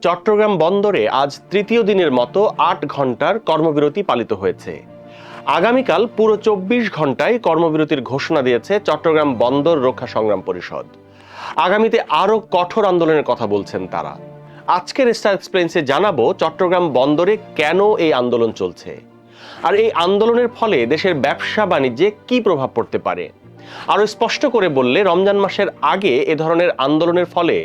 চট্টগ্রাম বন্দরে আজ তৃতীয় দিনের মতো ৮ ঘন্টার কর্মবিরতি পালিত হয়েছে। আগামীকাল পুরো ২৪ ঘন্টায় কর্মবিরতির ঘোষণা দিয়েছে চট্টগ্রাম বন্দর রক্ষা সংগ্রাম পরিষদ। আগামীতে আরও কঠোর আন্দোলনের কথা বলছেন তারা। আজকের স্টার এক্সপ্লেন্সে জানাবো চট্টগ্রাম বন্দরে কেন এই আন্দোলন চলছে, আর এই আন্দোলনের ফলে দেশের ব্যবসা বাণিজ্যে কি প্রভাব পড়তে পারে। আরো স্পষ্ট করে বললে, রমজান মাসের আগে এ ধরনের আন্দোলনের ফলে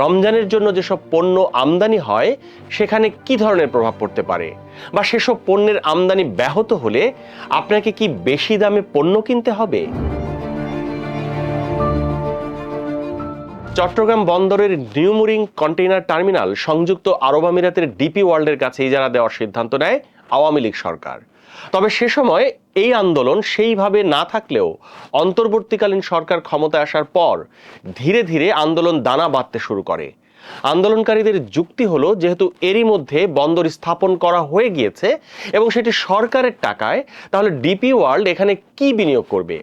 রমজানের জন্য যেসব পণ্য আমদানি হয় সেখানে কি ধরনের প্রভাব পড়তে পারে, বা সেসব পণ্যের আমদানি ব্যাহত হলে আপনাকে কি বেশি দামে পণ্য কিনতে হবে। চট্টগ্রাম বন্দরের নিউ মুরিং কন্টেইনার টার্মিনাল সংযুক্ত আরব আমিরাতের ডিপি ওয়ার্ল্ডের কাছে ইজারা দেওয়ার সিদ্ধান্ত নেয় আওয়ামী লীগ সরকার। তবে সে সময় এই আন্দোলন সেইভাবে না থাকলেও অন্তর্বর্তীকালীন সরকার ক্ষমতায় আসার পর ধীরে ধীরে আন্দোলন দানা বাঁধতে শুরু করে। আন্দোলনকারীদের যুক্তি হলো, যেহেতু এরই মধ্যে বন্দর স্থাপন করা হয়ে গিয়েছে এবং সেটি সরকারের টাকায়, তাহলে ডিপি ওয়ার্ল্ড এখানে কি বিনিয়োগ করবে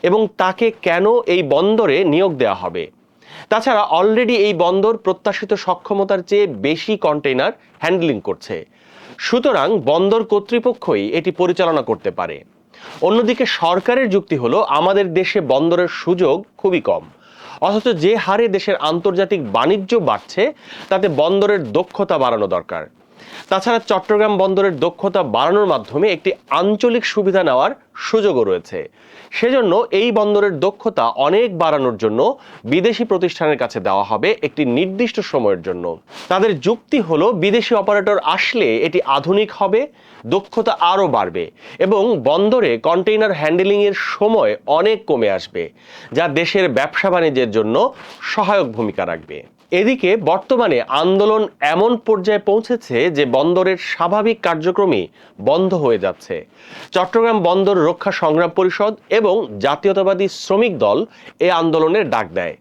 এবং তাকে কেন এই বন্দরে নিয়োগ দেওয়া হবে। তাছাড়া অলরেডি এই বন্দর প্রত্যাশিত সক্ষমতার চেয়ে বেশি কন্টেইনার হ্যান্ডলিং করছে, সুতরাং বন্দর কর্তৃপক্ষই এটি পরিচালনা করতে পারে। অন্যদিকে সরকারের যুক্তি হলো, আমাদের দেশে বন্দরের সুযোগ খুবই কম, অথচ যে হারে দেশের আন্তর্জাতিক বাণিজ্য বাড়ছে তাতে বন্দরের দক্ষতা বাড়ানো দরকার। তাছাড়া চট্টগ্রাম বন্দরের দক্ষতা বাড়ানোর মাধ্যমে একটি আঞ্চলিক সুবিধা নেওয়ার সুযোগও রয়েছে। সেজন্য এই বন্দরের দক্ষতা অনেক বাড়ানোর জন্য বিদেশি প্রতিষ্ঠানের কাছে দেওয়া হবে একটি নির্দিষ্ট সময়ের জন্য। তাদের যুক্তি হলো, বিদেশি অপারেটর আসলে এটি আধুনিক হবে, দক্ষতা আরও বাড়বে এবং বন্দরে কন্টেইনার হ্যান্ডেলিং এর সময় অনেক কমে আসবে, যা দেশের ব্যবসা বাণিজ্যের জন্য সহায়ক ভূমিকা রাখবে। এদিকে বর্তমানে আন্দোলন এমন পর্যায়ে পৌঁছেছে যে বন্দরের স্বাভাবিক কার্যক্রমই বন্ধ হয়ে যাচ্ছে। চট্টগ্রাম বন্দর রক্ষা সংগ্রাম পরিষদ এবং জাতীয়তাবাদী শ্রমিক দল এই আন্দোলনের ডাক দেয়।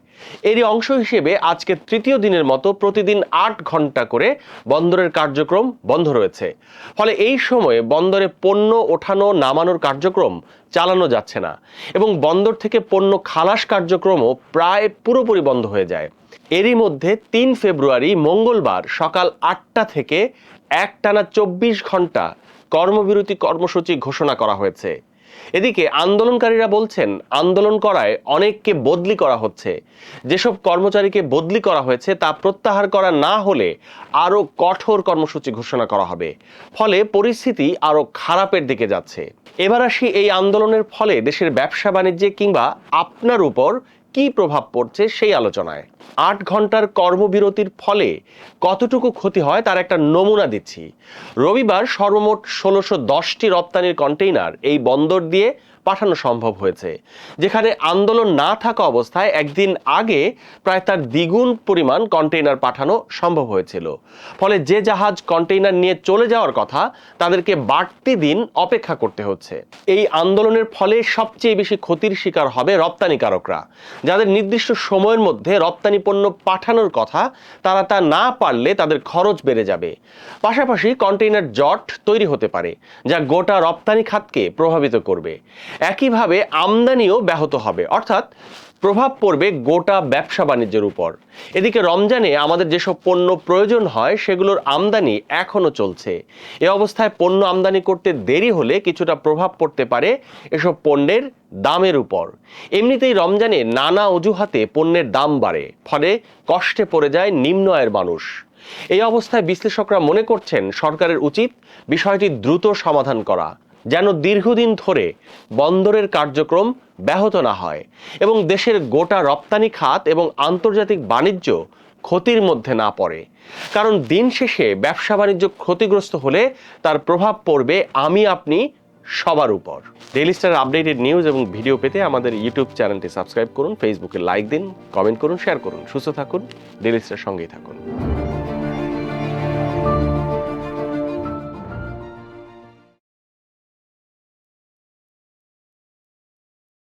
এরই অংশ হিসেবে আজকে তৃতীয় দিনের মতো প্রতিদিন ৮ ঘন্টা করে বন্দরের কার্যক্রম বন্ধ রয়েছে। ফলে এই সময়ে বন্দরে পণ্য ওঠানো নামানোর কার্যক্রম চালানো যাচ্ছে না এবং বন্দর থেকে পণ্য খালাস কার্যক্রমও প্রায় পুরোপুরি বন্ধ হয়ে যায়। এরই মধ্যে ৩ ফেব্রুয়ারি মঙ্গলবার সকাল ৮টা থেকে একটানা ২৪ ঘন্টা কর্মবিরতি কর্মসূচি ঘোষণা করা হয়েছে। এদিকে আন্দোলনকারীরা বলছেন, আন্দোলন করায় অনেককে বদলি করা হচ্ছে। যেসব কর্মচারীকে বদলি করা হয়েছে তা প্রত্যাহার করা না হলে আরও কঠোর কর্মসূচি ঘোষণা করা হবে। ফলে পরিস্থিতি আরও খারাপের দিকে যাচ্ছে। এবার আসি এই আন্দোলনের ফলে দেশের ব্যবসা বাণিজ্যে কিংবা আপনার উপর কি প্রভাব পড়ছে সেই আলোচনায়। ৮ ঘন্টার কর্মবিরতির ফলে কতটুকু ক্ষতি হয় তার একটা নমুনা দিচ্ছি। রবিবার সর্বমোট ১৬১০টি রপ্তানির কন্টেইনার এই বন্দর দিয়ে পাঠানো সম্ভব হয়েছে, যেখানে আন্দোলন না থাকা অবস্থায় একদিন আগে প্রায় তার দ্বিগুণ পরিমাণ কন্টেইনার পাঠানো সম্ভব হয়েছিল। ফলে যে জাহাজ কন্টেইনার নিয়ে চলে যাওয়ার কথা তাদেরকে বাড়তি দিন অপেক্ষা করতে হচ্ছে। এই আন্দোলনের ফলে সবচেয়ে বেশি ক্ষতির শিকার হবে রপ্তানিকারকরা, যাদের নির্দিষ্ট সময়ের মধ্যে রপ্তানি পণ্য পাঠানোর কথা, তারা তা না পারলে তাদের খরচ বেড়ে যাবে। পাশাপাশি কন্টেইনার জট তৈরি হতে পারে, যা গোটা রপ্তানি খাতকে প্রভাবিত করবে। একইভাবে আমদানিও ব্যাহত হবে, অর্থাৎ প্রভাব পড়বে গোটা ব্যবসা বাণিজ্যের উপর। এদিকে রমজানে আমাদের যেসব পণ্য প্রয়োজন হয় সেগুলোর আমদানি এখনো চলছে। এ অবস্থায় পণ্য আমদানি করতে দেরি হলে কিছুটা প্রভাব পড়তে পারে এসব পণ্যের দামের উপর। এমনিতেই রমজানে নানা অজুহাতে পণ্যের দাম বাড়ে, ফলে কষ্টে পড়ে যায় নিম্ন আয়ের মানুষ। এই অবস্থায় বিশ্লেষকরা মনে করছেন, সরকারের উচিত বিষয়টি দ্রুত সমাধান করা, যেন দীর্ঘদিন ধরে বন্দরের কার্যক্রম ব্যাহত না হয় এবং দেশের গোটা রপ্তানি খাত এবং আন্তর্জাতিক বাণিজ্য ক্ষতির মধ্যে না পড়ে। কারণ দিন শেষে ব্যবসা বাণিজ্য ক্ষতিগ্রস্ত হলে তার প্রভাব পড়বে আমি আপনি সবার উপর। ডেইলি স্টার আপডেটেড নিউজ এবং ভিডিও পেতে আমাদের ইউটিউব চ্যানেলটি সাবস্ক্রাইব করুন, ফেসবুকে লাইক দিন, কমেন্ট করুন, শেয়ার করুন। সুস্থ থাকুন, ডেইলি স্টার সঙ্গেই থাকুন।